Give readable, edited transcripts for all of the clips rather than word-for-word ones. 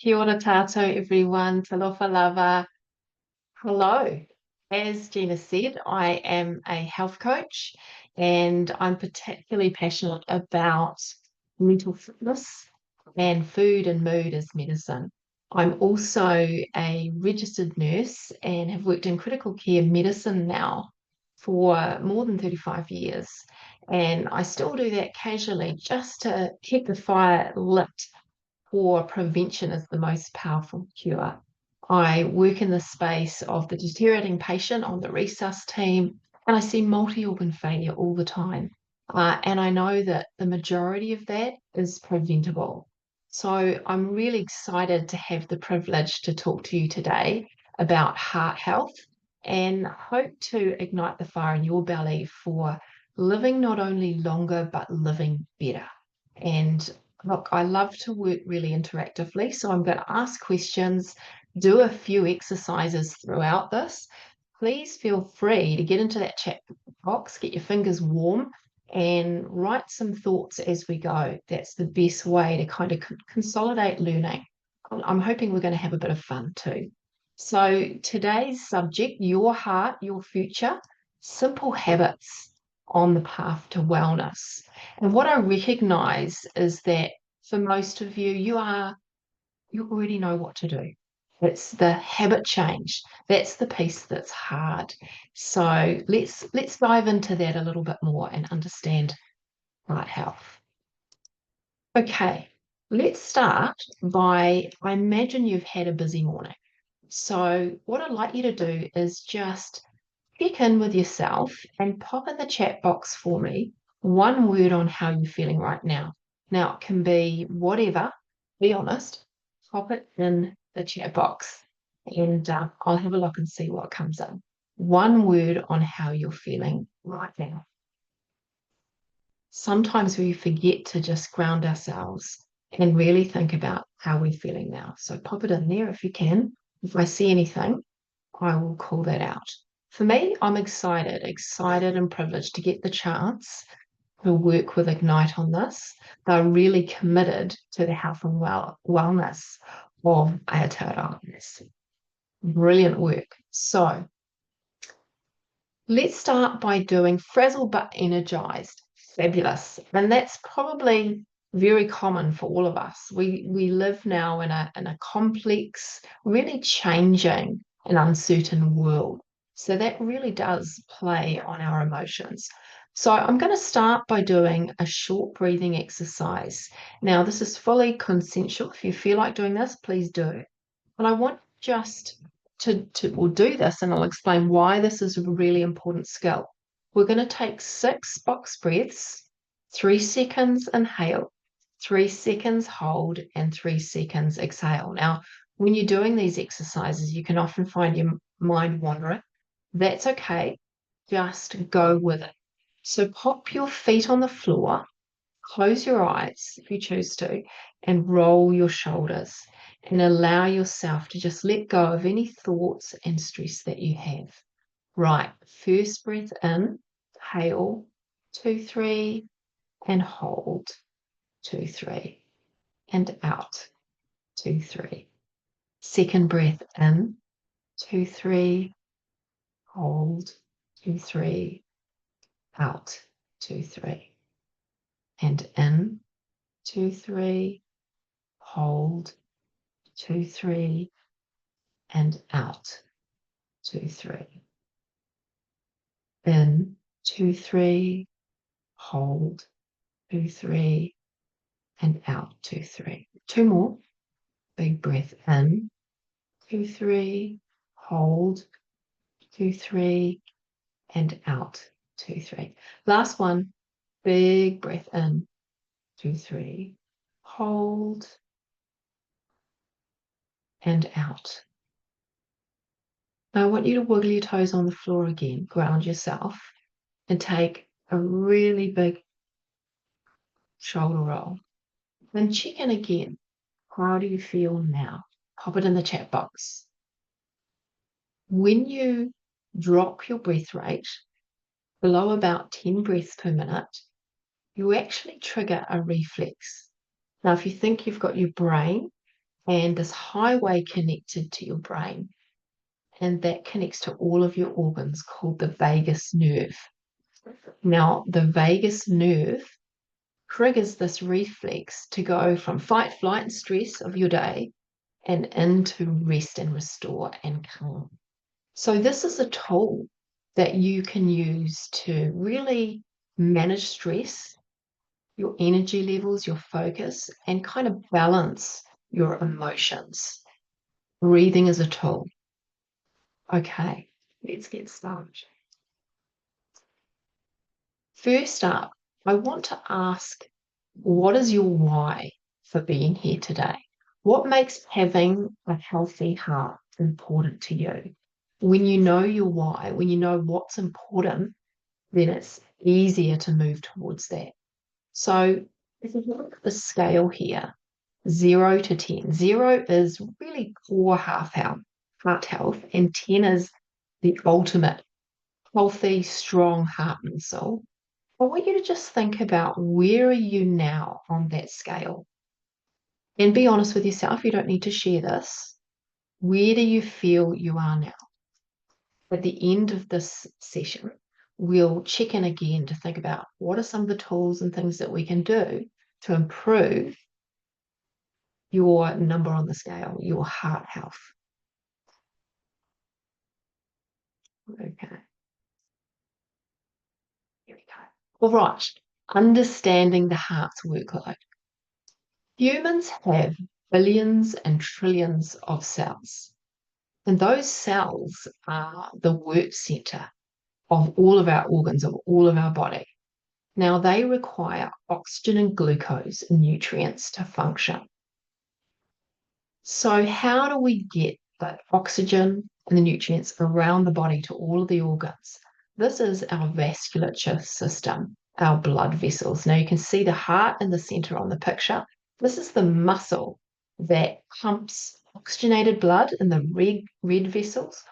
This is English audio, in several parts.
Kia ora tātou, everyone. Talofa lava. Hello. As Gina said, I am a health coach and I'm particularly passionate about mental fitness and food and mood as medicine. I'm also a registered nurse and have worked in critical care medicine now for more than 35 years. And I still do that casually just to keep the fire lit, for prevention is the most powerful cure. I work in the space of the deteriorating patient on the resus team, and I see multi-organ failure all the time. And I know that the majority of that is preventable. So I'm really excited to have the privilege to talk to you today about heart health and hope to ignite the fire in your belly for living not only longer, but living better. And look, I love to work really interactively, so I'm going to ask questions, do a few exercises throughout this. Please feel free to get into that chat box, get your fingers warm, and write some thoughts as we go. That's the best way to kind of consolidate learning. I'm hoping we're going to have a bit of fun too. So today's subject, your heart, your future, simple habits on the path to wellness. And what I recognize is that for most of you, you already know what to do. It's the habit change. That's the piece that's hard. So let's dive into that a little bit more and understand heart health. Okay, let's start by, I imagine you've had a busy morning. So what I'd like you to do is just check in with yourself and pop in the chat box for me one word on how you're feeling right now. Now, it can be whatever, be honest, pop it in the chat box and I'll have a look and see what comes in. One word on how you're feeling right now. Sometimes we forget to just ground ourselves and really think about how we're feeling now. So pop it in there if you can. If I see anything, I will call that out. For me, I'm excited and privileged to get the chance to work with Ignite on this. They're really committed to the health and wellness of Aotearoa. Brilliant work. So let's start by doing frazzled but energized. Fabulous. And that's probably very common for all of us. We live now in a complex, really changing and uncertain world. So that really does play on our emotions. So I'm going to start by doing a short breathing exercise. Now, this is fully consensual. If you feel like doing this, please do. But I want just we'll do this and I'll explain why this is a really important skill. We're going to take 6 box breaths, 3 seconds inhale, 3 seconds hold, and 3 seconds exhale. Now, when you're doing these exercises, you can often find your mind wandering. That's okay. Just go with it. So pop your feet on the floor, close your eyes if you choose to, and roll your shoulders and allow yourself to just let go of any thoughts and stress that you have. Right, first breath in, inhale, 2, 3, and hold, 2, 3, and out, 2, 3. Second breath in, 2, 3, hold, 2, 3, out, 2, 3. And in, 2, 3, hold, 2, 3, and out, 2, 3. In, 2, 3, hold, 2, 3, and out, 2, 3. 2 more. Big breath in, 2, 3, hold, 2, 3, and out, 2, 3. Last one. Big breath in, 2, 3, hold, and out. Now I want you to wiggle your toes on the floor again, ground yourself, and take a really big shoulder roll. Then check in again. How do you feel now? Pop it in the chat box. When you drop your breath rate below about 10 breaths per minute, you actually trigger a reflex. Now, if you think you've got your brain and this highway connected to your brain, and that connects to all of your organs called the vagus nerve. Now, the vagus nerve triggers this reflex to go from fight, flight, and stress of your day and into rest and restore and calm. So, this is a tool that you can use to really manage stress, your energy levels, your focus, and kind of balance your emotions. Breathing is a tool. Okay, let's get started. First up, I want to ask, what is your why for being here today? What makes having a healthy heart important to you? When you know your why, when you know what's important, then it's easier to move towards that. So if you look at the scale here, 0 to 10, 0 is really poor heart health, and 10 is the ultimate healthy, strong heart and soul. I want you to just think about, where are you now on that scale? And be honest with yourself, you don't need to share this. Where do you feel you are now? At the end of this session, we'll check in again to think about, what are some of the tools and things that we can do to improve your number on the scale, your heart health. Okay, here we go. All right, understanding the heart's workload. Humans have billions and trillions of cells, and those cells are the work center of all of our organs, of all of our body. Now, they require oxygen and glucose and nutrients to function. So, how do we get the oxygen and the nutrients around the body to all of the organs? This is our vasculature system, our blood vessels. Now, you can see the heart in the center on the picture. This is the muscle that pumps oxygenated blood in the red vessels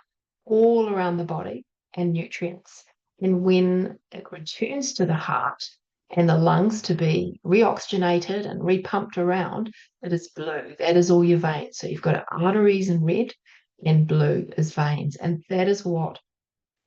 all around the body and nutrients. And when it returns to the heart and the lungs to be reoxygenated and repumped around, it is blue. That is all your veins. So you've got arteries in red and blue is veins. And that is what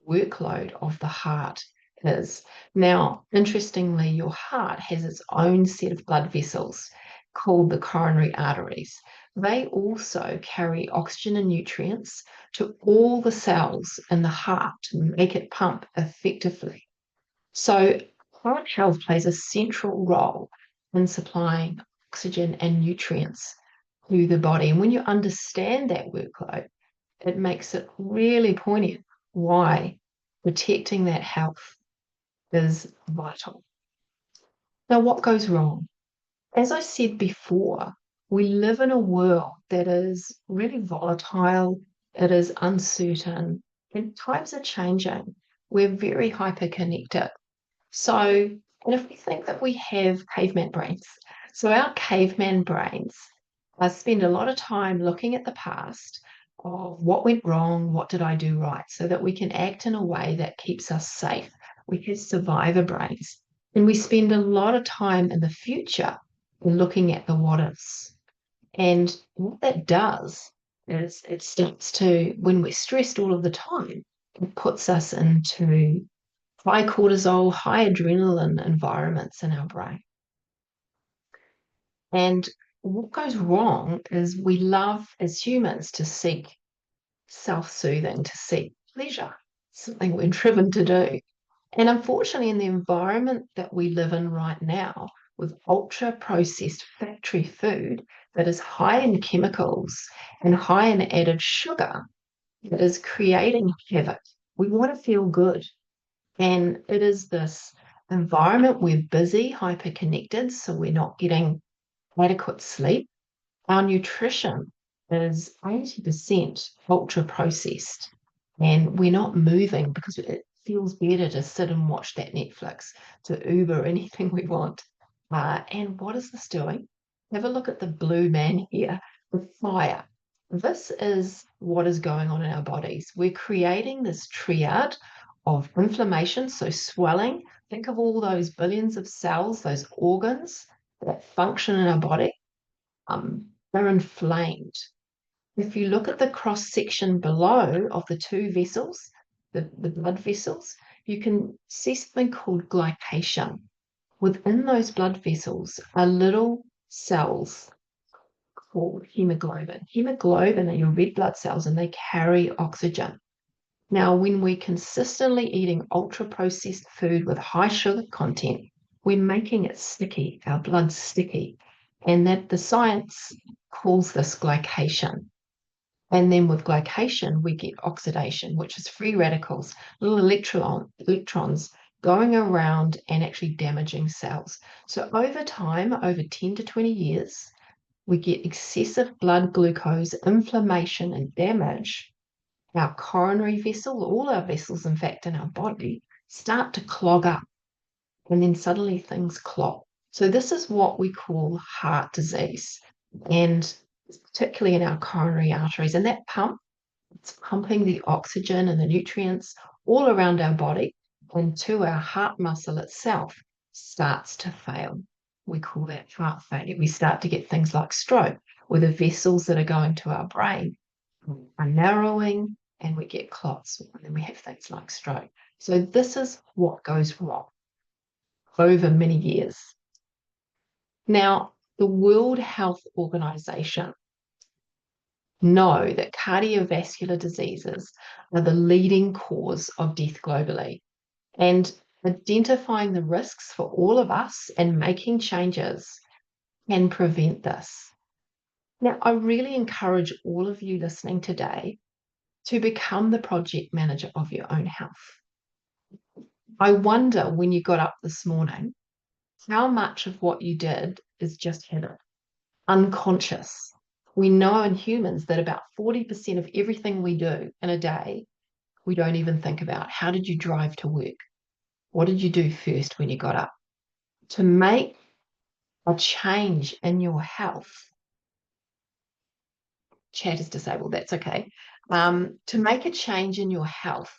workload of the heart is. Now, interestingly, your heart has its own set of blood vessels called the coronary arteries. They also carry oxygen and nutrients to all the cells in the heart to make it pump effectively. So, heart health plays a central role in supplying oxygen and nutrients to the body. And when you understand that workload, it makes it really poignant why protecting that health is vital. Now, what goes wrong? As I said before, we live in a world that is really volatile, it is uncertain, and times are changing. We're very hyper-connected. So, and if we think that we have caveman brains, so our caveman brains spend a lot of time looking at the past of what went wrong, what did I do right, so that we can act in a way that keeps us safe. We have survivor brains. And we spend a lot of time in the future looking at the what ifs. And what that does is it starts to, when we're stressed all of the time, it puts us into high cortisol, high adrenaline environments in our brain. And what goes wrong is we love, as humans, to seek self-soothing, to seek pleasure, something we're driven to do. And unfortunately, in the environment that we live in right now, with ultra processed factory food that is high in chemicals and high in added sugar, that is creating havoc, we want to feel good. And it is this environment, we're busy, hyper connected, so we're not getting adequate sleep. Our nutrition is 80% ultra processed, and we're not moving because it feels better to sit and watch that Netflix, to Uber anything we want. And what is this doing? Have a look at the blue man here, the fire. This is what is going on in our bodies. We're creating this triad of inflammation, so swelling. Think of all those billions of cells, those organs that function in our body. they're inflamed. If you look at the cross section below of the two vessels, the blood vessels, you can see something called glycation. Within those blood vessels are little cells called hemoglobin. Hemoglobin are your red blood cells and they carry oxygen. Now, when we're consistently eating ultra processed food with high sugar content, we're making it sticky, our blood's sticky. And that the science calls this glycation. And then with glycation, we get oxidation, which is free radicals, little electrons going around and actually damaging cells. So over time, over 10 to 20 years, we get excessive blood glucose, inflammation, and damage. Our coronary vessel, all our vessels, in fact, in our body, start to clog up. And then suddenly things clot. So this is what we call heart disease. And particularly in our coronary arteries. And that pump, it's pumping the oxygen and the nutrients all around our body and to our heart muscle itself starts to fail. We call that heart failure. We start to get things like stroke, where the vessels that are going to our brain are narrowing and we get clots, and then we have things like stroke. So this is what goes wrong over many years. Now, the World Health Organization know that cardiovascular diseases are the leading cause of death globally. And identifying the risks for all of us and making changes can prevent this. Now, I really encourage all of you listening today to become the project manager of your own health. I wonder when you got up this morning, how much of what you did is just habit, unconscious. We know in humans that about 40% of everything we do in a day, we don't even think about. How did you drive to work? What did you do first when you got up? To make a change in your health, chat is disabled, that's okay. To make a change in your health,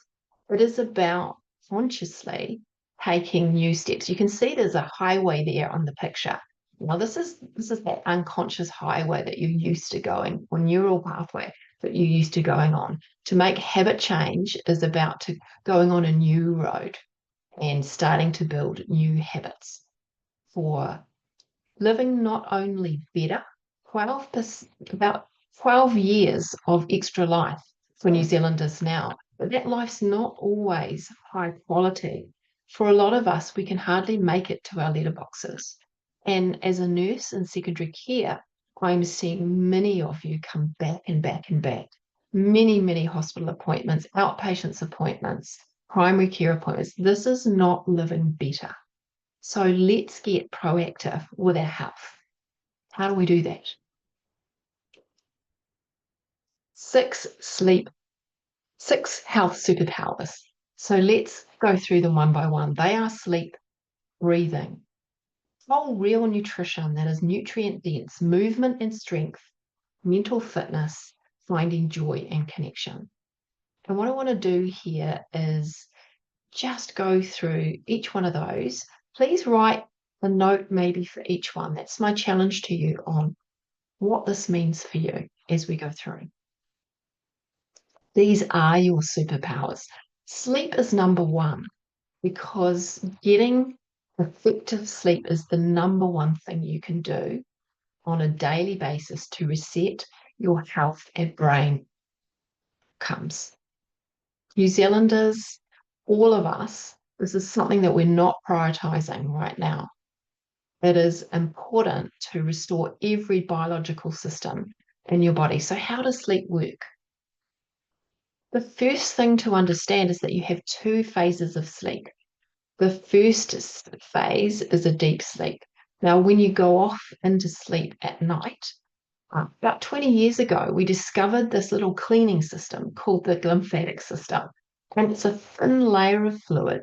it is about consciously taking new steps. You can see there's a highway there on the picture. Now, this is that unconscious highway that you're used to going, or neural pathway that you're used to going on. To make habit change is about to going on a new road and starting to build new habits for living not only better, 12%, about 12 years of extra life for New Zealanders now. But that life's not always high quality. For a lot of us, we can hardly make it to our letterboxes. And as a nurse in secondary care, I'm seeing many of you come back and back and back. Many, many hospital appointments, outpatients appointments, primary care appointments. This is not living better. So let's get proactive with our health. How do we do that? 6 health superpowers. So let's go through them one by one. They are sleep, breathing, whole real nutrition that is nutrient dense, movement and strength, mental fitness, finding joy and connection. And what I want to do here is just go through each one of those. Please write a note maybe for each one. That's my challenge to you on what this means for you as we go through. These are your superpowers. Sleep is number one because getting effective sleep is the number one thing you can do on a daily basis to reset your health and brain outcomes. New Zealanders, all of us, this is something that we're not prioritizing right now. It is important to restore every biological system in your body. So how does sleep work? The first thing to understand is that you have 2 phases of sleep. The first phase is a deep sleep. Now, when you go off into sleep at night, about 20 years ago, we discovered this little cleaning system called the lymphatic system. And it's a thin layer of fluid,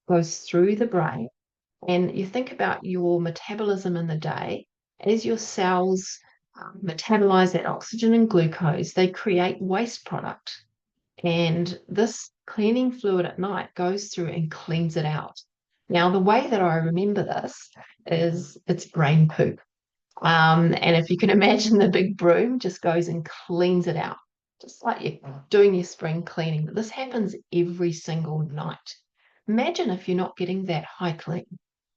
goes through the brain. And you think about your metabolism in the day, as your cells metabolize that oxygen and glucose, they create waste product. And this cleaning fluid at night goes through and cleans it out. Now, the way that I remember this is it's brain poop. And if you can imagine, the big broom just goes and cleans it out, just like you're doing your spring cleaning. But this happens every single night. Imagine if you're not getting that high clean,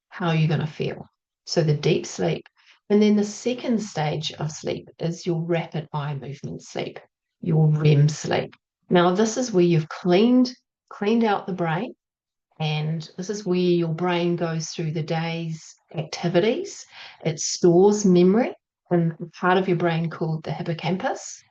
how are you going to feel? So the deep sleep. And then the second stage of sleep is your rapid eye movement sleep, your REM sleep. Now, this is where you've cleaned out the brain, and this is where your brain goes through the day's activities. It stores memory in the part of your brain called the hippocampus,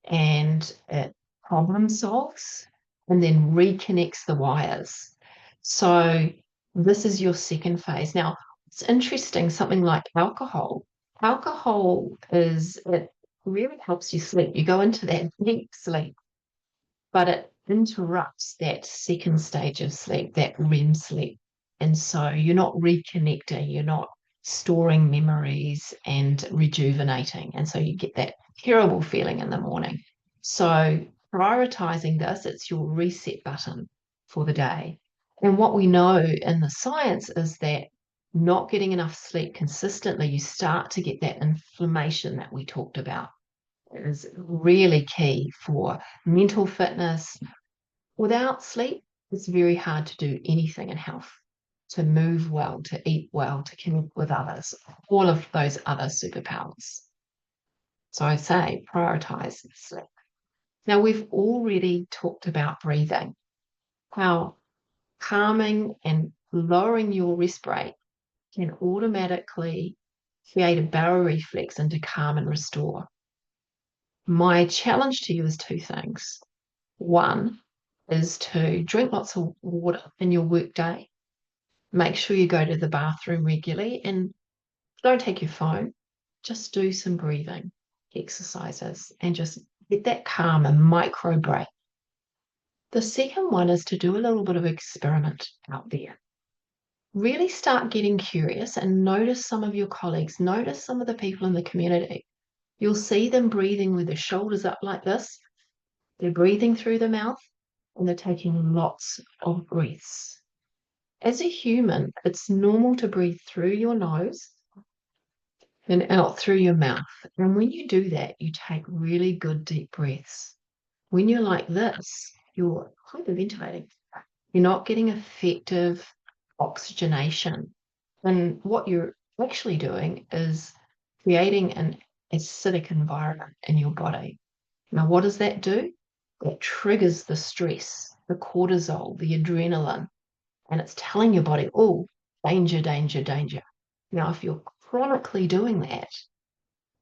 and it problem solves and then reconnects the wires. So this is your second phase. Now, it's interesting, something like alcohol. Alcohol it really helps you sleep. You go into that deep sleep, but it interrupts that second stage of sleep, that REM sleep. And so you're not reconnecting, you're not storing memories and rejuvenating. And so you get that terrible feeling in the morning. So prioritizing this, it's your reset button for the day. And what we know in the science is that not getting enough sleep consistently, you start to get that inflammation that we talked about. It is really key for mental fitness. Without sleep, it's very hard to do anything in health, to move well, to eat well, to connect with others, all of those other superpowers. So I say prioritize sleep. Now, we've already talked about breathing, how calming and lowering your rest rate can automatically create a barrier reflex into calm and restore. My challenge to you is two things. One is to drink lots of water in your workday. Make sure you go to the bathroom regularly and don't take your phone. Just do some breathing exercises and just get that calm and micro break. The second one is to do a little bit of experiment out there. Really start getting curious and notice some of your colleagues, notice some of the people in the community. You'll see them breathing with their shoulders up like this. They're breathing through the mouth and they're taking lots of breaths. As a human, it's normal to breathe through your nose and out through your mouth. And when you do that, you take really good deep breaths. When you're like this, you're hyperventilating. You're not getting effective oxygenation. And what you're actually doing is creating an acidic environment in your body. Now, what does that do? It triggers the stress, the cortisol, the adrenaline, and it's telling your body, oh, danger, danger, danger. Now, if you're chronically doing that,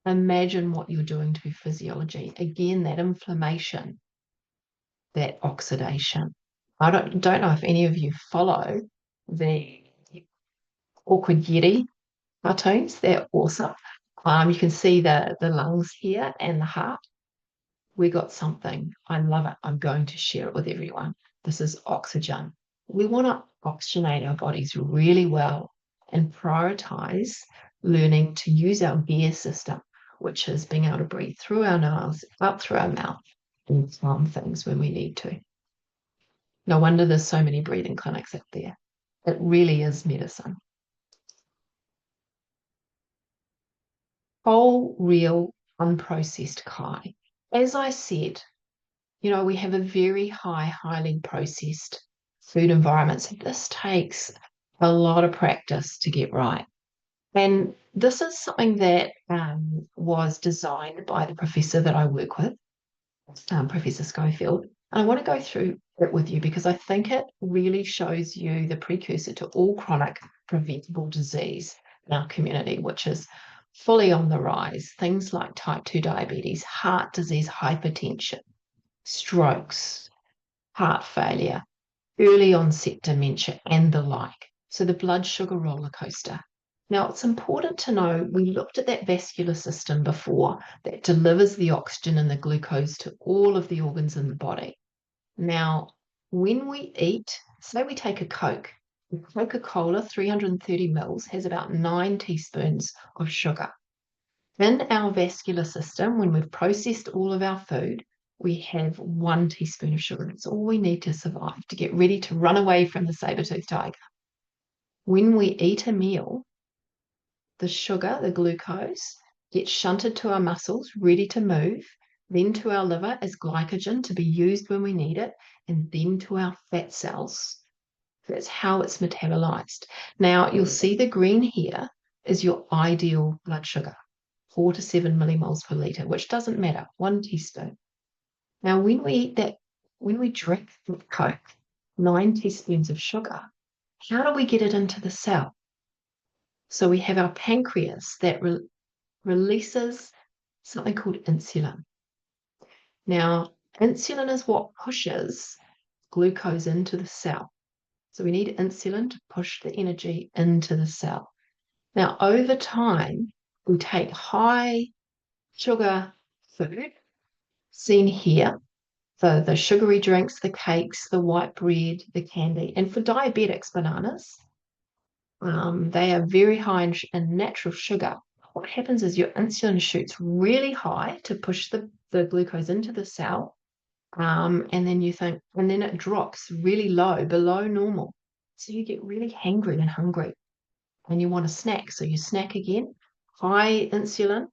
imagine what you're doing to physiology. Again, that inflammation, that oxidation. I don't know if any of you follow the Awkward Yeti cartoons. They're awesome. You can see the lungs here and the heart. We got something. I love it. I'm going to share it with everyone. This is oxygen. We want to oxygenate our bodies really well and prioritize learning to use our gear system, which is being able to breathe through our nose, up through our mouth, and calm things when we need to. No wonder there's so many breathing clinics out there. It really is medicine. Whole, real, unprocessed kai. As I said, we have a very highly processed food environment. So this takes a lot of practice to get right. And this is something that was designed by the professor that I work with, Professor Schofield. And I want to go through it with you because I think it really shows you the precursor to all chronic preventable disease in our community, which is fully on the rise. Things like type 2 diabetes, heart disease, hypertension, strokes, heart failure, early onset dementia, and the like. So the blood sugar roller coaster. Now, it's important to know we looked at that vascular system before that delivers the oxygen and the glucose to all of the organs in the body. Now, when we eat, say we take a Coke, Coca-Cola 330 mils has about 9 teaspoons of sugar. In our vascular system, when we've processed all of our food, we have 1 teaspoon of sugar. It's all we need to survive, to get ready to run away from the saber-toothed tiger. When we eat a meal, the sugar, the glucose, gets shunted to our muscles, ready to move, then to our liver as glycogen to be used when we need it, and then to our fat cells. That's how it's metabolized. Now, you'll see the green here is your ideal blood sugar, 4 to 7 millimoles per litre, which doesn't matter, 1 teaspoon. Now, when we eat that, when we drink Coke, 9 teaspoons of sugar, how do we get it into the cell? So we have our pancreas that releases something called insulin. Now, insulin is what pushes glucose into the cell. So we need insulin to push the energy into the cell. Now, over time, we take high sugar food, seen here, the sugary drinks, the cakes, the white bread, the candy. And for diabetics, bananas, they are very high in natural sugar. What happens is your insulin shoots really high to push the glucose into the cell. And then you think, and then it drops really low, below normal. So you get really hangry and hungry and you want a snack. So you snack again, high insulin,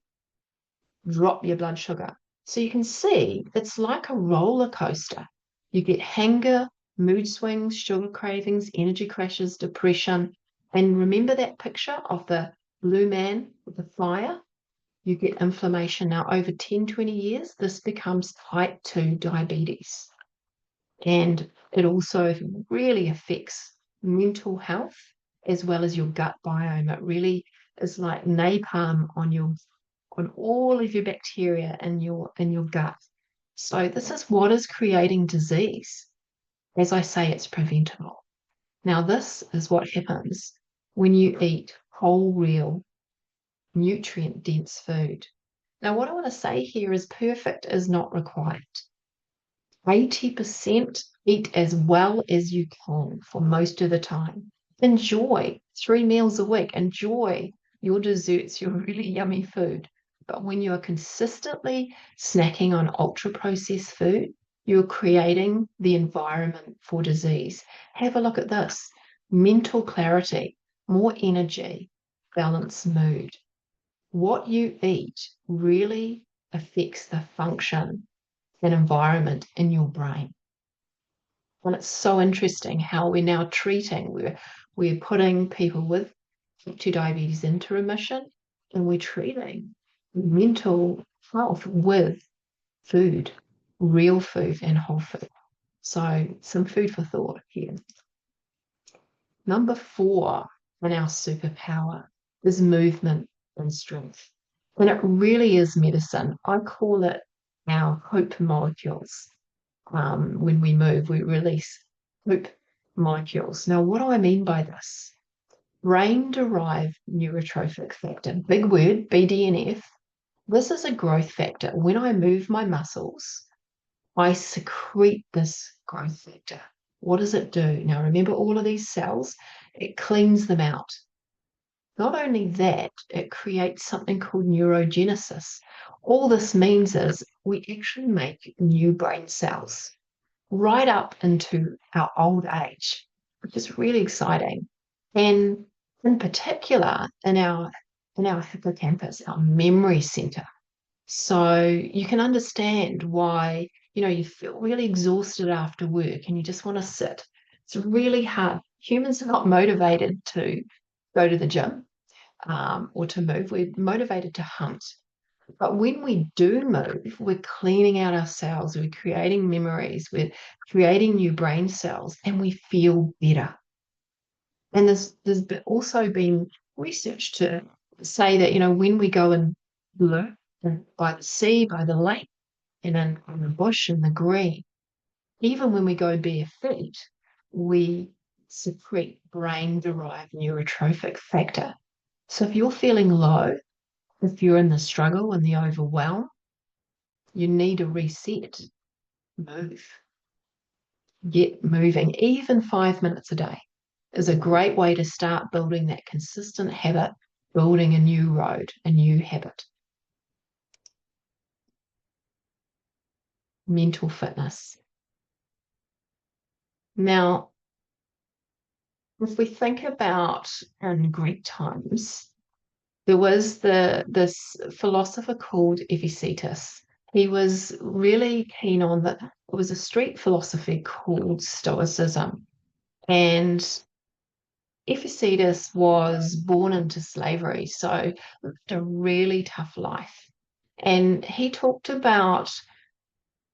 drop your blood sugar. So you can see it's like a roller coaster. You get hunger, mood swings, sugar cravings, energy crashes, depression. And remember that picture of the blue man with the fire? You get inflammation. Now, over 10, 20 years, this becomes type 2 diabetes. And it also really affects mental health as well as your gut biome. It really is like napalm on all of your bacteria in your gut. So this is what is creating disease. As I say, it's preventable. Now, this is what happens when you eat whole, real, nutrient-dense food. Now, what I want to say here is perfect is not required. 80% eat as well as you can for most of the time. Enjoy 3 meals a week. Enjoy your desserts, your really yummy food. But when you are consistently snacking on ultra processed food, you're creating the environment for disease. Have a look at this. Mental clarity, more energy, balanced mood. What you eat really affects the function and environment in your brain. And it's so interesting how we're now treating, we're putting people with type 2 diabetes into remission, and we're treating mental health with food, real food and whole food. So some food for thought here. Number 4 in our superpower is movement and strength. And it really is medicine. I call it our hope molecules. When we move, we release hope molecules. Now, what do I mean by this? Brain-derived neurotrophic factor, big word, BDNF. This is a growth factor. When I move my muscles, I secrete this growth factor. What does it do? Now, remember all of these cells? It cleans them out. Not only that, it creates something called neurogenesis. All this means is we actually make new brain cells right up into our old age, which is really exciting. And in particular, in our hippocampus, our memory center. So you can understand why, you feel really exhausted after work and you just want to sit. It's really hard. Humans are not motivated to go to the gym or to move. We're motivated to hunt. But when we do move, we're cleaning out our cells, we're creating memories, we're creating new brain cells, and we feel better. And there's also been research to say that, when we go and look by the sea, by the lake, and in the bush and the green, even when we go bare feet, we secrete brain-derived neurotrophic factor. So if you're feeling low, if you're in the struggle and the overwhelm, you need a reset. Move. Get moving. Even 5 minutes a day is a great way to start building that consistent habit, building a new road, a new habit. Mental fitness. Now, if we think about in Greek times, There was this philosopher called Epictetus. He was really keen on that. It was a street philosophy called Stoicism. And Epictetus was born into slavery, so lived a really tough life. And he talked about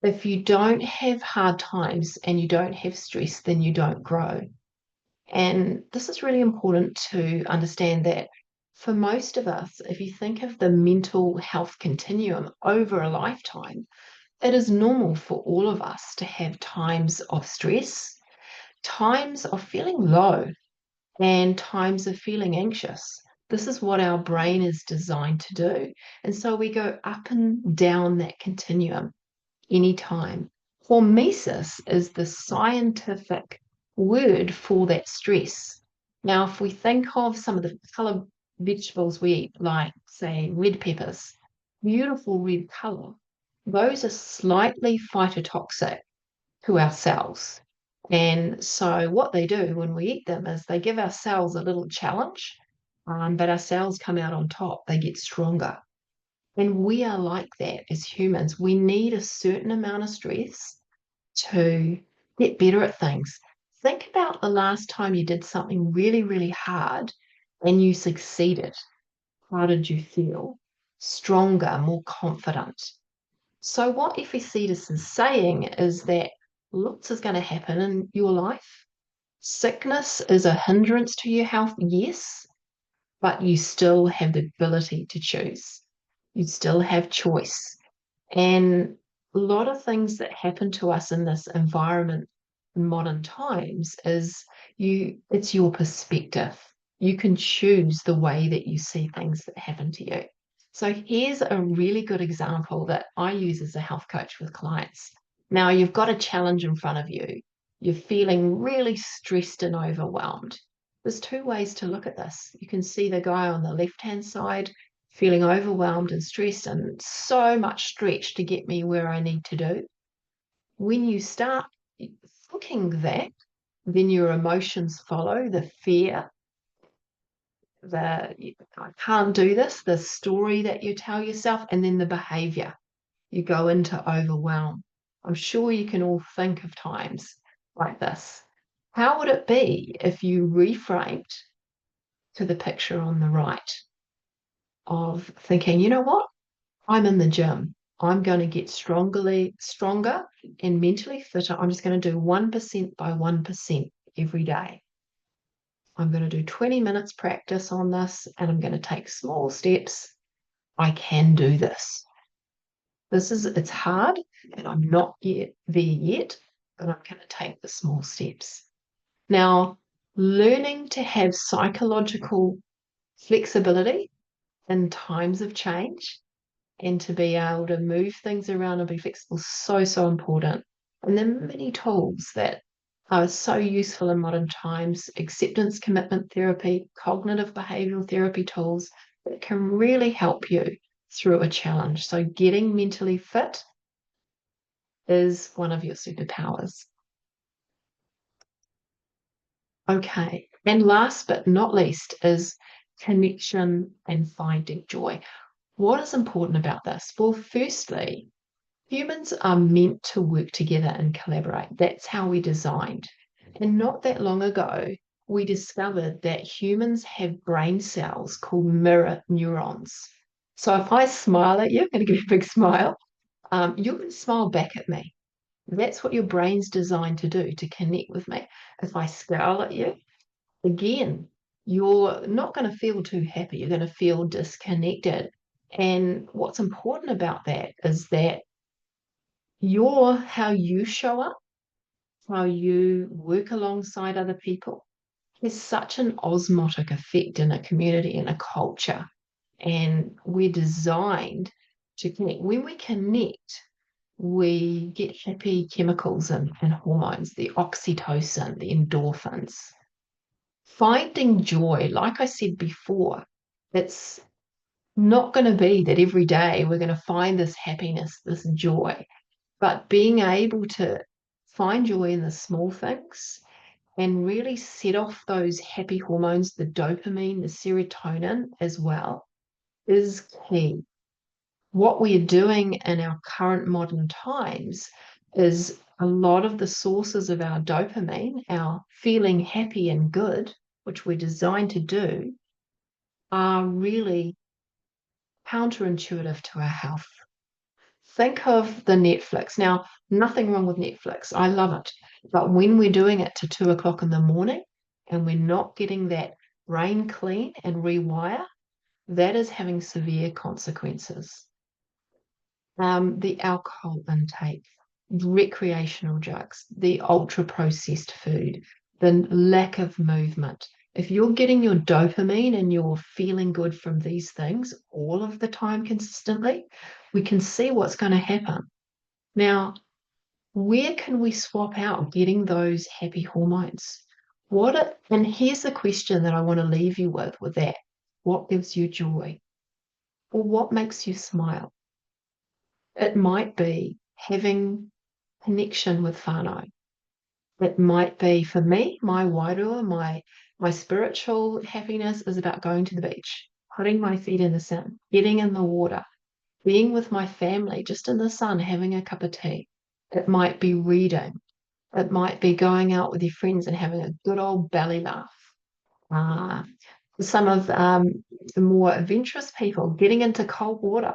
if you don't have hard times and you don't have stress, then you don't grow. And this is really important to understand that for most of us, if you think of the mental health continuum over a lifetime, it is normal for all of us to have times of stress, times of feeling low, and times of feeling anxious. This is what our brain is designed to do. And so we go up and down that continuum anytime. Hormesis is the scientific word for that stress. Now, if we think of some of the color vegetables we eat, like, say, red peppers, beautiful red color, those are slightly phytotoxic to our cells. And so, what they do when we eat them is they give our cells a little challenge, but our cells come out on top, they get stronger. And we are like that as humans. We need a certain amount of stress to get better at things. Think about the last time you did something really, really hard and you succeeded. How did you feel? Stronger, more confident. So, what Epictetus is saying is that lots is going to happen in your life. Sickness is a hindrance to your health, yes, but you still have the ability to choose. You still have choice. And a lot of things that happen to us in this environment in modern times is it's your perspective. You can choose the way that you see things that happen to you. So here's a really good example that I use as a health coach with clients. Now you've got a challenge in front of you. You're feeling really stressed and overwhelmed. There's two ways to look at this. You can see the guy on the left-hand side feeling overwhelmed and stressed and so much stretch to get me where I need to do. When you start thinking that, then your emotions follow the fear, the I can't do this, the story that you tell yourself, and then the behavior. You go into overwhelm. I'm sure you can all think of times like this. How would it be if you reframed to the picture on the right of thinking, you know what? I'm in the gym. I'm going to get stronger and mentally fitter. I'm just going to do 1% by 1% every day. I'm going to do 20 minutes practice on this and I'm going to take small steps. I can do this. It's hard and I'm not yet there yet, but I'm going to take the small steps. Now, learning to have psychological flexibility in times of change and to be able to move things around and be flexible is so, so important. And there are many tools that are so useful in modern times, acceptance commitment therapy, cognitive behavioral therapy tools that can really help you through a challenge. So getting mentally fit is one of your superpowers. Okay. And last but not least is connection and finding joy. What is important about this? Well, firstly, humans are meant to work together and collaborate. That's how we designed. And not that long ago, we discovered that humans have brain cells called mirror neurons. So if I smile at you, I'm going to give you a big smile, you're going to smile back at me. That's what your brain's designed to do, to connect with me. If I scowl at you, again, you're not going to feel too happy. You're going to feel disconnected. And what's important about that is that how you show up, how you work alongside other people, has such an osmotic effect in a community and a culture. And we're designed to connect. When we connect, we get happy chemicals and hormones, the oxytocin, the endorphins. Finding joy, like I said before, it's not going to be that every day we're going to find this happiness, this joy, but being able to find joy in the small things and really set off those happy hormones, the dopamine, the serotonin as well. is key. What we're doing in our current modern times is a lot of the sources of our dopamine, our feeling happy and good, which we're designed to do, are really counterintuitive to our health. Think of the Netflix. Now, nothing wrong with Netflix. I love it. But when we're doing it to 2 o'clock in the morning and we're not getting that brain clean and rewire, that is having severe consequences. The alcohol intake, recreational drugs, the ultra processed food, the lack of movement. If you're getting your dopamine and you're feeling good from these things all of the time consistently, we can see what's going to happen. Now, where can we swap out getting those happy hormones? And here's the question that I want to leave you with that. What gives you joy? Or what makes you smile? It might be having connection with whānau. It might be, for me, my wairua, my spiritual happiness is about going to the beach, putting my feet in the sun, getting in the water, being with my family, just in the sun, having a cup of tea. It might be reading. It might be going out with your friends and having a good old belly laugh. Uh, some of the more adventurous people getting into cold water,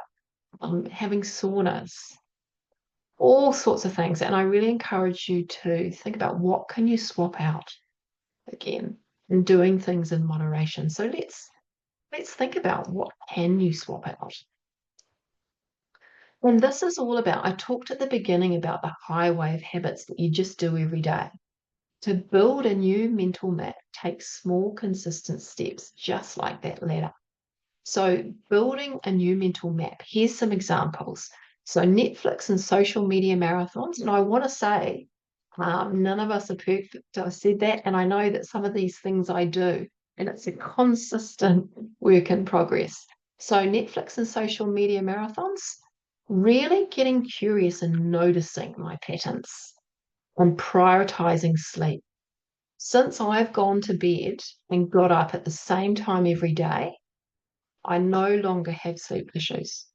having saunas, all sorts of things. And I really encourage you to think about what can you swap out again and doing things in moderation. So let's think about what can you swap out. And this is all about, I talked at the beginning about the highway of habits that you just do every day. To build a new mental map takes small, consistent steps, just like that ladder. So, building a new mental map, here's some examples. So, Netflix and social media marathons, and I want to say, none of us are perfect. I said that, and I know that some of these things I do, and it's a consistent work in progress. So, Netflix and social media marathons, really getting curious and noticing my patterns and prioritizing sleep. Since I've gone to bed and got up at the same time every day, I no longer have sleep issues.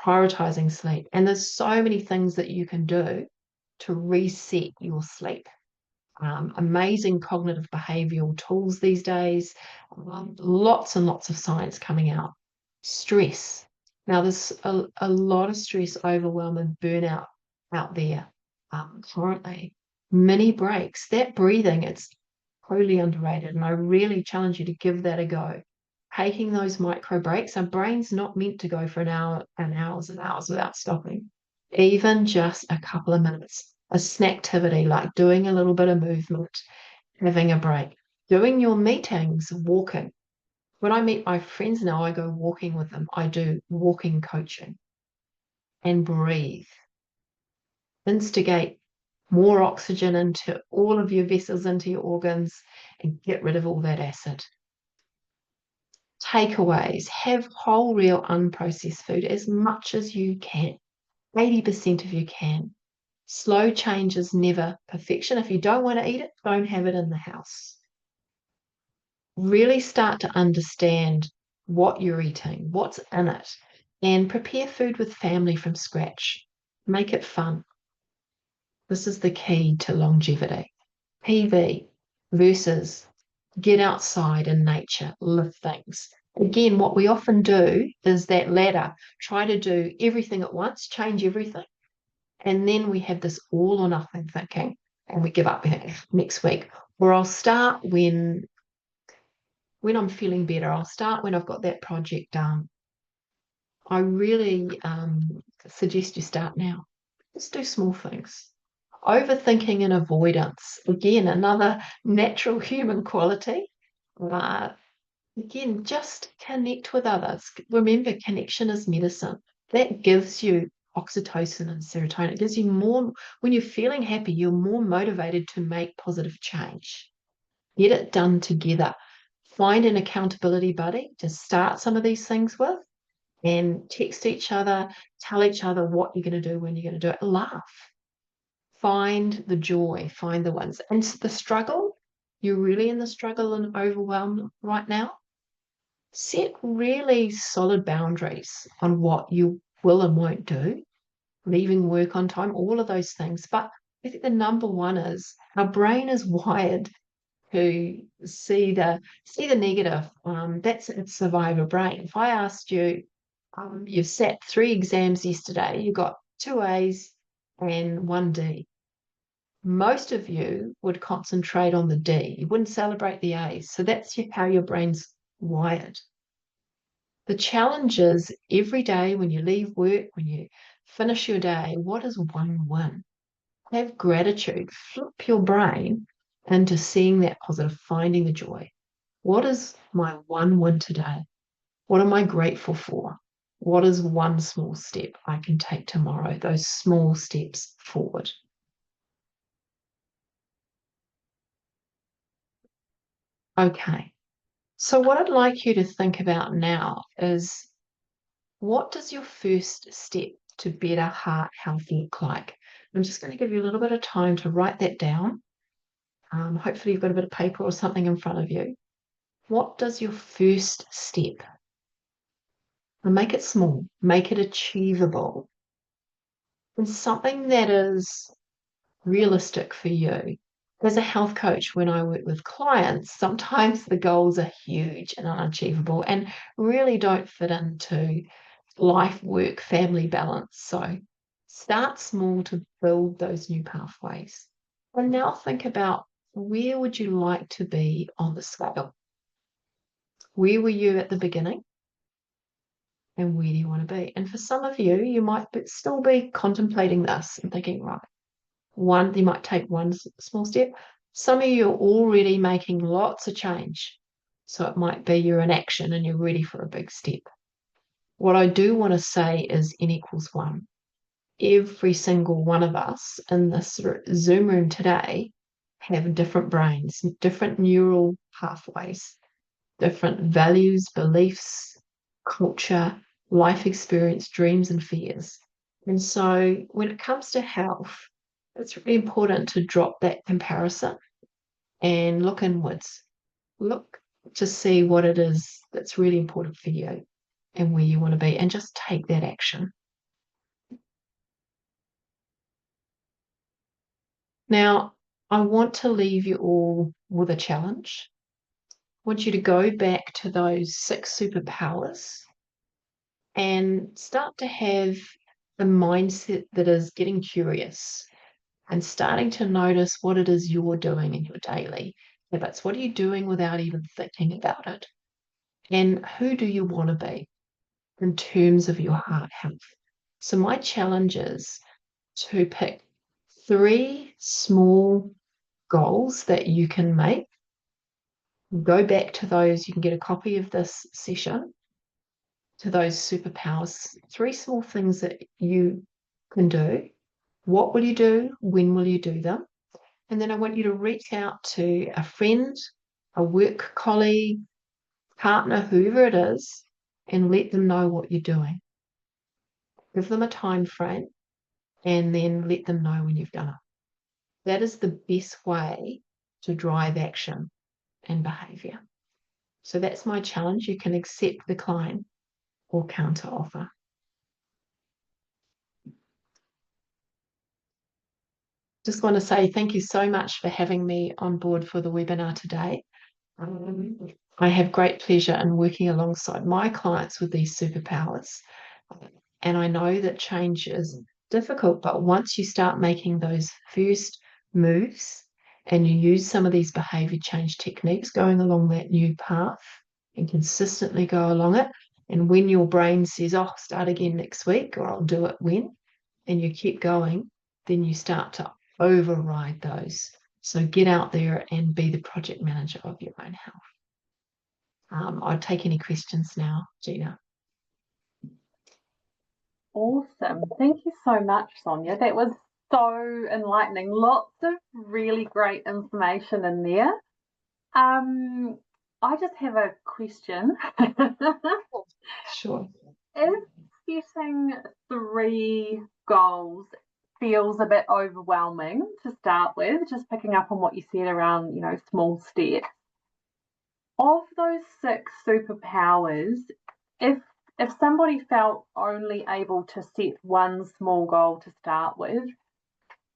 Prioritizing sleep. And there's so many things that you can do to reset your sleep. Amazing cognitive behavioral tools these days, lots and lots of science coming out. Stress. Now, there's a lot of stress, overwhelm, and burnout out there currently. Mini breaks, that breathing, it's totally underrated. And I really challenge you to give that a go. Taking those micro breaks, our brain's not meant to go for an hour and hours and hours without stopping. Even just a couple of minutes, a snacktivity like doing a little bit of movement, having a break, doing your meetings, walking. When I meet my friends now, I go walking with them. I do walking coaching and breathe. Instigate more oxygen into all of your vessels, into your organs, and get rid of all that acid. Takeaways, have whole, real, unprocessed food as much as you can, 80% if you can. Slow change is never perfection. If you don't want to eat it, don't have it in the house. Really start to understand what you're eating, what's in it, and prepare food with family from scratch. Make it fun. This is the key to longevity. PV versus get outside in nature, lift things. Again, what we often do is that ladder, try to do everything at once, change everything. And then we have this all or nothing thinking and we give up next week. Or I'll start when I'm feeling better. I'll start when I've got that project done. I really suggest you start now. Just do small things. Overthinking and avoidance. Again, another natural human quality. Again, just connect with others. Remember, connection is medicine. That gives you oxytocin and serotonin. It gives you more, when you're feeling happy, you're more motivated to make positive change. Get it done together. Find an accountability buddy to start some of these things with and text each other, tell each other what you're going to do, when you're going to do it. Laugh. Find the joy, find the ones. And the struggle, you're really in the struggle and overwhelm right now. Set really solid boundaries on what you will and won't do, leaving work on time, all of those things. But I think the number one is our brain is wired to see the negative. That's its survivor brain. If I asked you, you sat 3 exams yesterday, you got 2 A's and 1 D. Most of you would concentrate on the D. You wouldn't celebrate the A's. So that's how your brain's wired. The challenge is every day when you leave work, when you finish your day, what is one win? Have gratitude, flip your brain into seeing that positive, finding the joy. What is my one win today? What am I grateful for? What is one small step I can take tomorrow? Those small steps forward. Okay. So, what I'd like you to think about now is what does your first step to better heart health look like? I'm just going to give you a little bit of time to write that down. Hopefully, you've got a bit of paper or something in front of you. What does your first step? And make it small, make it achievable, and something that is realistic for you. As a health coach, when I work with clients, sometimes the goals are huge and unachievable and really don't fit into life, work, family balance. So start small to build those new pathways. And now think about where would you like to be on the scale? Where were you at the beginning? And where do you want to be? And for some of you, you might still be contemplating this and thinking, right, you might take one small step. Some of you are already making lots of change. So it might be you're in action and you're ready for a big step. What I do want to say is N equals one. Every single one of us in this Zoom room today have different brains, different neural pathways, different values, beliefs, culture, life experience, dreams, and fears. And so when it comes to health, it's really important to drop that comparison and look inwards. Look to see what it is that's really important for you and where you want to be, and just take that action. Now, I want to leave you all with a challenge. I want you to go back to those 6 superpowers and start to have a mindset that is getting curious and starting to notice what it is you're doing in your daily habits. What are you doing without even thinking about it? And who do you want to be in terms of your heart health? So, my challenge is to pick 3 small goals that you can make. Go back to those. You can get a copy of this session to those superpowers. 3 small things that you can do. What will you do? When will you do them? And then I want you to reach out to a friend, a work colleague, partner, whoever it is, and let them know what you're doing. Give them a time frame and then let them know when you've done it. That is the best way to drive action and behavior. So that's my challenge. You can accept, decline, or counter offer. Just want to say thank you so much for having me on board for the webinar today. I have great pleasure in working alongside my clients with these superpowers. And I know that change is difficult, but once you start making those first moves and you use some of these behavior change techniques going along that new path and consistently go along it, and when your brain says, oh, start again next week, or I'll do it when, and you keep going, then you start to override those. So get out there and be the project manager of your own health. I'll take any questions now, Gina. Awesome. Thank you so much, Sonia. That was so enlightening. Lots of really great information in there. I just have a question. Sure. If setting 3 goals feels a bit overwhelming to start with, just picking up on what you said around, small steps, Of those six superpowers, if if somebody felt only able to set one small goal to start with,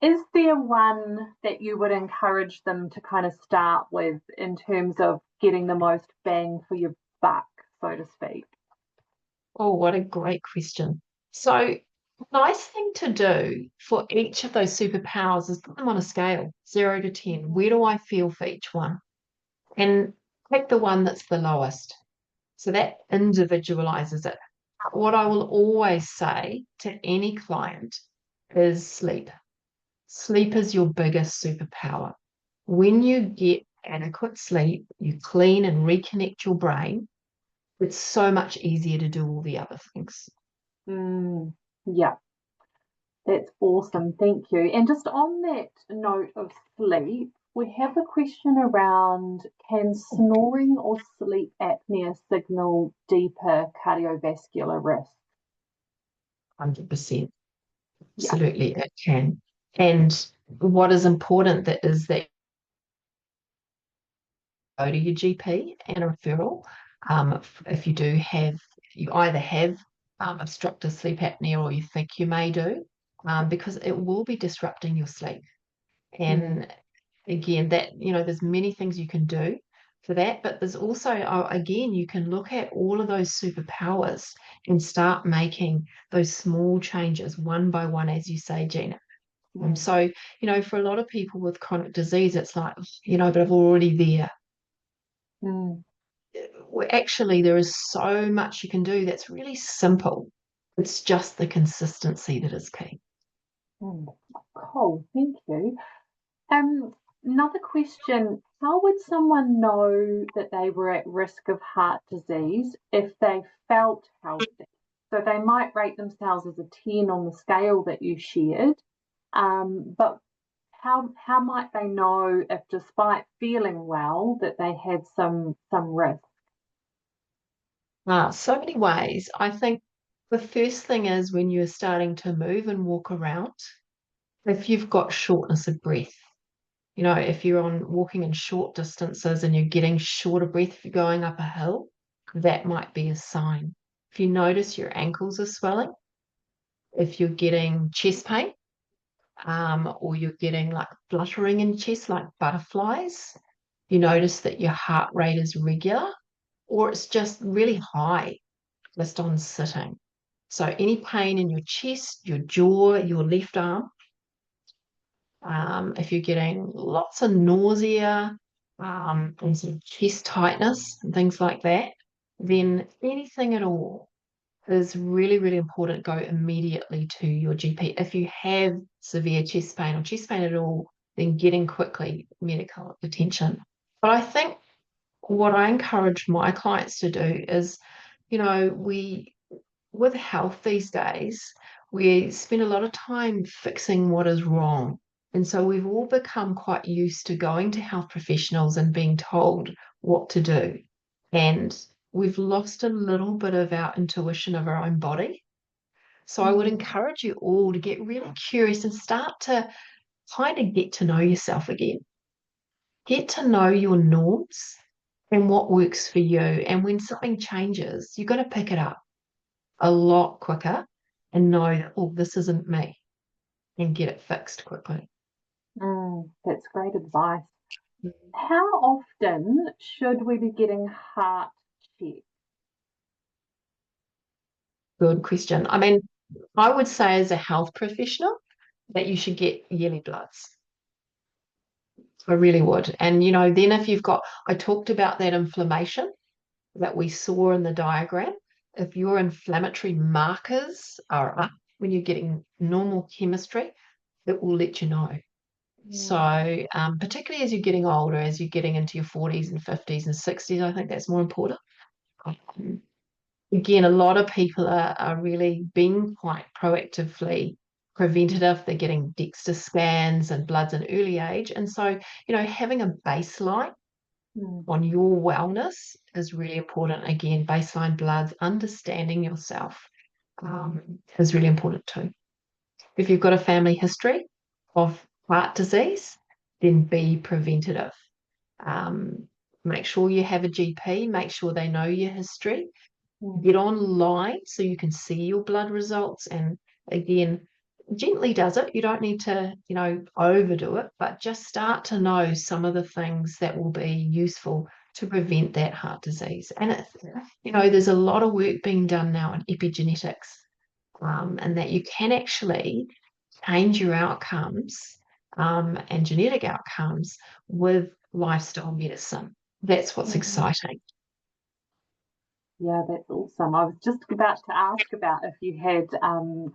is there one that you would encourage them to kind of start with in terms of getting the most bang for your buck, so to speak? Oh, what a great question. So, nice thing to do for each of those superpowers is put them on a scale, 0 to 10. Where do I feel for each one? And pick the one that's the lowest. So that individualizes it. What I will always say to any client is sleep. Sleep is your biggest superpower. When you get adequate sleep, you clean and reconnect your brain, it's so much easier to do all the other things. Mm, yeah, that's awesome. Thank you. And just on that note of sleep, we have a question around, can snoring or sleep apnea signal deeper cardiovascular risk? 100%. Yeah. Absolutely, it can. And what is important that is that you go to your GP and a referral. If you do have, you either have obstructive sleep apnea or you think you may do, because it will be disrupting your sleep. Mm, And again, that, there's many things you can do for that, but there's also, again, you can look at all of those superpowers and start making those small changes one by one, as you say, Gina. mm, So, for a lot of people with chronic disease, it's like, but I'm already there. mm, Well, actually, there is so much you can do that's really simple. It's just the consistency that is key. mm. Cool. Thank you. Another question, how would someone know that they were at risk of heart disease if they felt healthy? So they might rate themselves as a 10 on the scale that you shared, but how might they know if despite feeling well that they had some risk? So many ways. I think the first thing is when you're starting to move and walk around, if you've got shortness of breath, if you're on walking in short distances and you're getting short of breath, if you're going up a hill, that might be a sign. If you notice your ankles are swelling, if you're getting chest pain, or you're getting like fluttering in your chest, like butterflies, you notice that your heart rate is regular, or it's just really high just on sitting. So any pain in your chest, your jaw, your left arm, if you're getting lots of nausea, and sort of chest tightness and things like that, then anything at all is really, really important. Go immediately to your GP. If you have severe chest pain or chest pain at all, then getting quickly medical attention. But I think what I encourage my clients to do is, we with health these days, we spend a lot of time fixing what is wrong. And so we've all become quite used to going to health professionals and being told what to do. And we've lost a little bit of our intuition of our own body. So I would Mm, encourage you all to get really curious and start to kind of get to know yourself again. Get to know your norms and what works for you. And when something changes, you're going to pick it up a lot quicker and know that, oh, this isn't me, and get it fixed quickly. that's great advice. How often should we be getting heart checked? Good question. I mean, I would say as a health professional that you should get yearly bloods. I really would. And, then if you've got, I talked about that inflammation that we saw in the diagram. If your inflammatory markers are up when you're getting normal chemistry, it will let you know. Mm, So, particularly as you're getting older, as you're getting into your 40s and 50s and 60s, I think that's more important. Um, Again, a lot of people are really being quite proactively preventative. They're getting DEXA scans and bloods in early age. And so, having a baseline mm, on your wellness is really important. Again, baseline bloods, understanding yourself, is really important too. If you've got a family history of heart disease, then be preventative. Um, Make sure you have a GP, make sure they know your history. Mm. Get online so you can see your blood results. And again, gently does it. You don't need to, overdo it, but just start to know some of the things that will be useful to prevent that heart disease. And there's a lot of work being done now in epigenetics, and that you can actually change your outcomes, and genetic outcomes with lifestyle medicine. That's what's Mhm. exciting. Yeah, that's awesome. I was just about to ask about if you had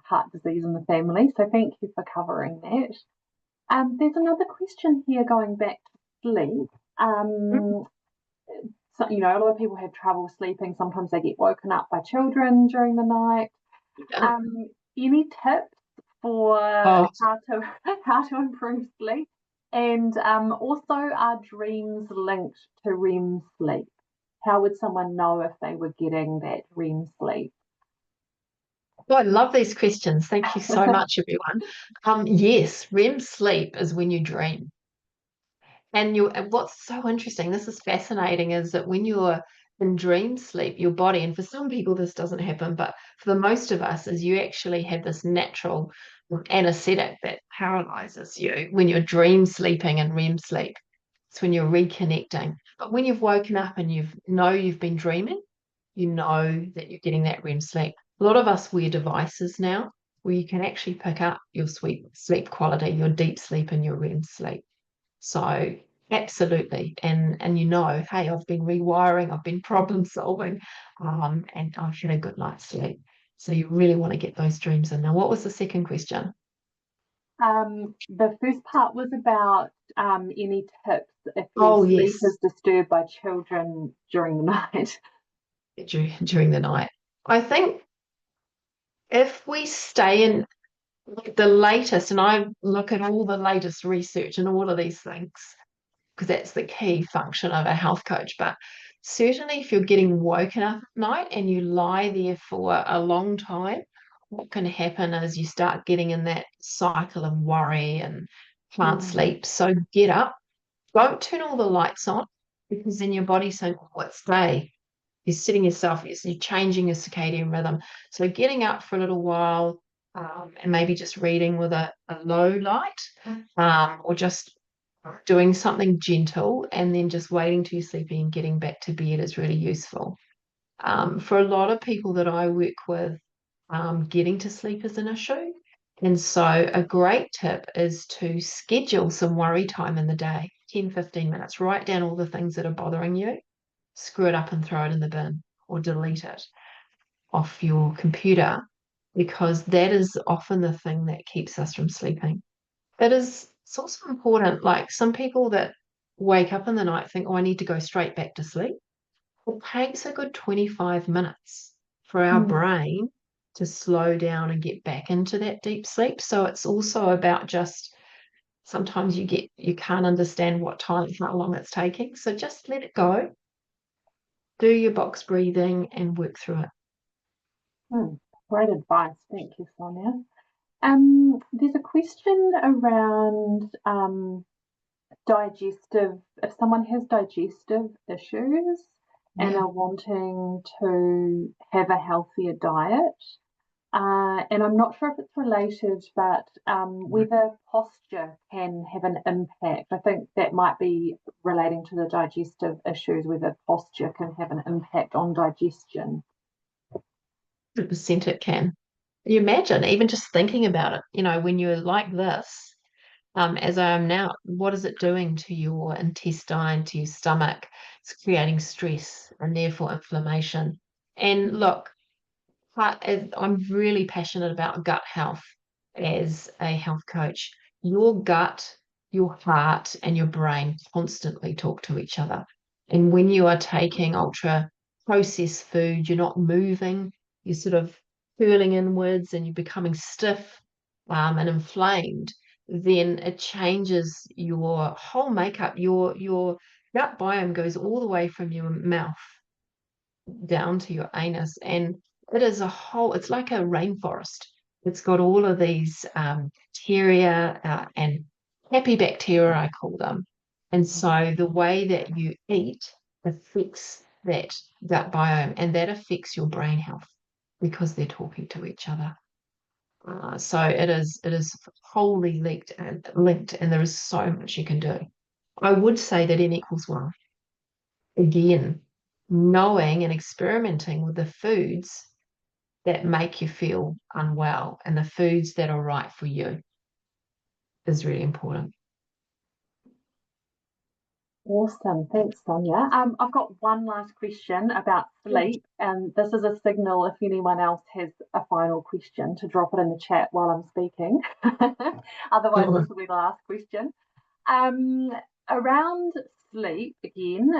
heart disease in the family, so thank you for covering that. There's another question here going back to sleep. Um, so, a lot of people have trouble sleeping. Sometimes they get woken up by children during the night. Yeah. Um, any tips for Oh, how to how to improve sleep? And also, are dreams linked to REM sleep? How would someone know if they were getting that REM sleep? I love these questions. Thank you so much, everyone. Yes, REM sleep is when you dream. And what's so interesting, this is fascinating, is that when you're in dream sleep, your body, and for some people this doesn't happen, but for the most of us, is you actually have this natural anesthetic that paralyzes you when you're dream sleeping and REM sleep. It's when you're reconnecting. But when you've woken up and you've been dreaming, you know that you're getting that REM sleep. A lot of us wear devices now where you can actually pick up your sleep quality, your deep sleep and your REM sleep. So absolutely. And hey, I've been rewiring, I've been problem solving, and I've had a good night's sleep. So you really want to get those dreams in. Now, what was the second question? The first part was about any tips if your Oh, sleep yes, is disturbed by children during the night. during the night. I think if we stay in the latest, and I look at all the latest research and all of these things, because that's the key function of a health coach. But certainly, if you're getting woken up at night and you lie there for a long time, what can happen is you start getting in that cycle of worry and can't Mm, sleep. So get up, don't turn all the lights on, because then your body's saying, oh, it's day. You're sitting yourself, you're changing your circadian rhythm. So getting up for a little while, and maybe just reading with a low light, or just doing something gentle and then just waiting till you're sleeping and getting back to bed is really useful. For a lot of people that I work with, getting to sleep is an issue. And so a great tip is to schedule some worry time in the day, 10, 15 minutes. Write down all the things that are bothering you, screw it up and throw it in the bin or delete it off your computer, because that is often the thing that keeps us from sleeping. It's also important. Like some people that wake up in the night think, oh, I need to go straight back to sleep. It takes a good 25 minutes for our mm, brain to slow down and get back into that deep sleep. So it's also about just sometimes you can't understand how long it's taking. So just let it go, do your box breathing and work through it. mm. Great advice. Thank you, Sonia. There's a question around digestive, if someone has digestive issues and Yeah. are wanting to have a healthier diet, and I'm not sure if it's related, but whether posture can have an impact. I think that might be relating to the digestive issues, whether posture can have an impact on digestion. 100% it can. You imagine even just thinking about it, when you're like this, as I am now, what is it doing to your intestine, to your stomach? It's creating stress and therefore inflammation. And look, I'm really passionate about gut health as a health coach. Your gut, your heart, and your brain constantly talk to each other. And when you are taking ultra processed food, you're not moving, you're sort of curling inwards and you're becoming stiff, and inflamed, then it changes your whole makeup. Your gut biome goes all the way from your mouth down to your anus. And it's like a rainforest. It's got all of these bacteria, and happy bacteria, I call them. And so the way that you eat affects that gut biome, and that affects your brain health because they're talking to each other. So it is wholly linked, and there is so much you can do. I would say that N equals one. Again, knowing and experimenting with the foods that make you feel unwell and the foods that are right for you is really important. Awesome. Thanks, Sonia. I've got one last question about sleep, and this is a signal if anyone else has a final question to drop it in the chat while I'm speaking. Otherwise, this will be the last question. Around sleep again,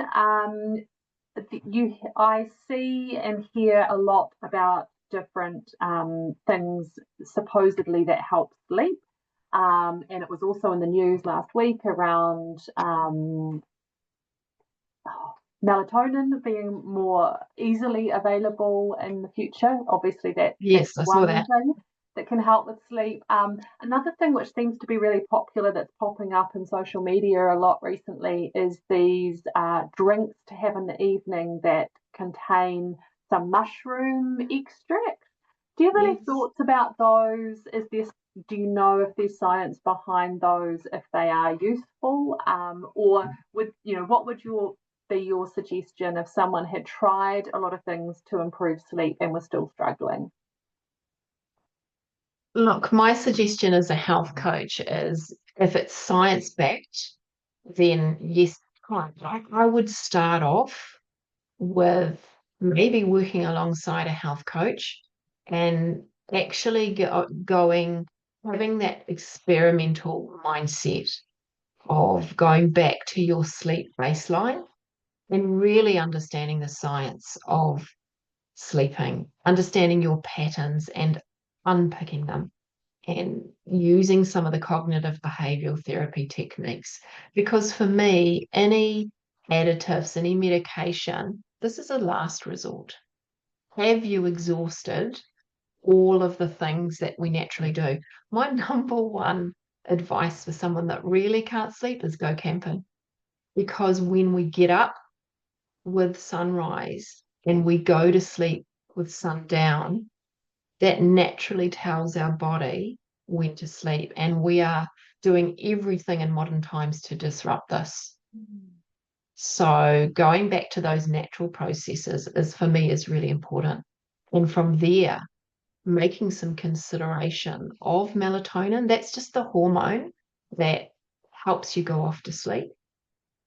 I see and hear a lot about different things supposedly that help sleep. And it was also in the news last week around melatonin being more easily available in the future. Obviously, that's Yes, I saw one that. thing that can help with sleep. Another thing which seems to be really popular that's popping up in social media a lot recently is these drinks to have in the evening that contain some mushroom extract. Do you have any Yes. thoughts about those? Do you know if there's science behind those, if they are useful, or what would be your suggestion if someone had tried a lot of things to improve sleep and was still struggling? Look, my suggestion as a health coach is if it's science backed, then yes, I would start off with maybe working alongside a health coach and actually having that experimental mindset of going back to your sleep baseline and really understanding the science of sleeping, understanding your patterns and unpicking them and using some of the cognitive behavioral therapy techniques. Because for me, any additives, any medication, this is a last resort. Have you exhausted all of the things that we naturally do? My number one advice for someone that really can't sleep is go camping. Because when we get up with sunrise and we go to sleep with sundown, that naturally tells our body when to sleep. And we are doing everything in modern times to disrupt this. So going back to those natural processes is for me is really important. And from there, making some consideration of melatonin, that's just the hormone that helps you go off to sleep.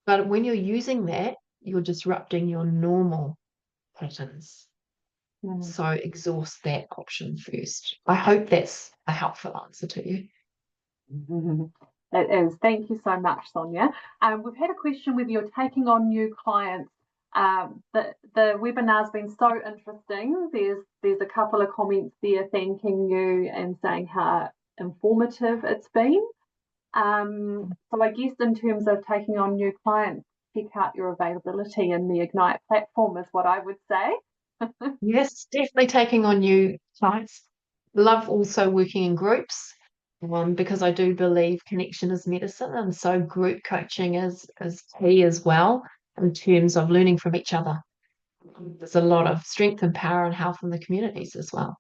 But when you're using that, you're disrupting your normal patterns. So exhaust that option first. I hope that's a helpful answer to you. It is. Thank you so much, Sonia. We've had a question whether you're taking on new clients. The webinar's been so interesting. There's a couple of comments there thanking you and saying how informative it's been. So I guess in terms of taking on new clients, check out your availability in the Ignite platform is what I would say. Yes, definitely taking on new clients. Love also working in groups because I do believe connection is medicine. And so group coaching is key as well in terms of learning from each other. There's a lot of strength and power and health in the communities as well.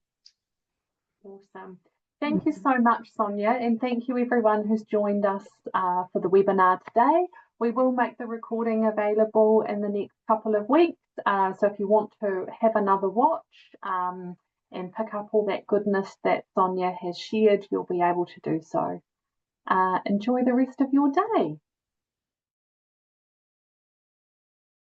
Awesome. Thank you so much, Sonia, and thank you everyone who's joined us for the webinar today. We will make the recording available in the next couple of weeks. So if you want to have another watch and pick up all that goodness that Sonia has shared, you'll be able to do so. Enjoy the rest of your day.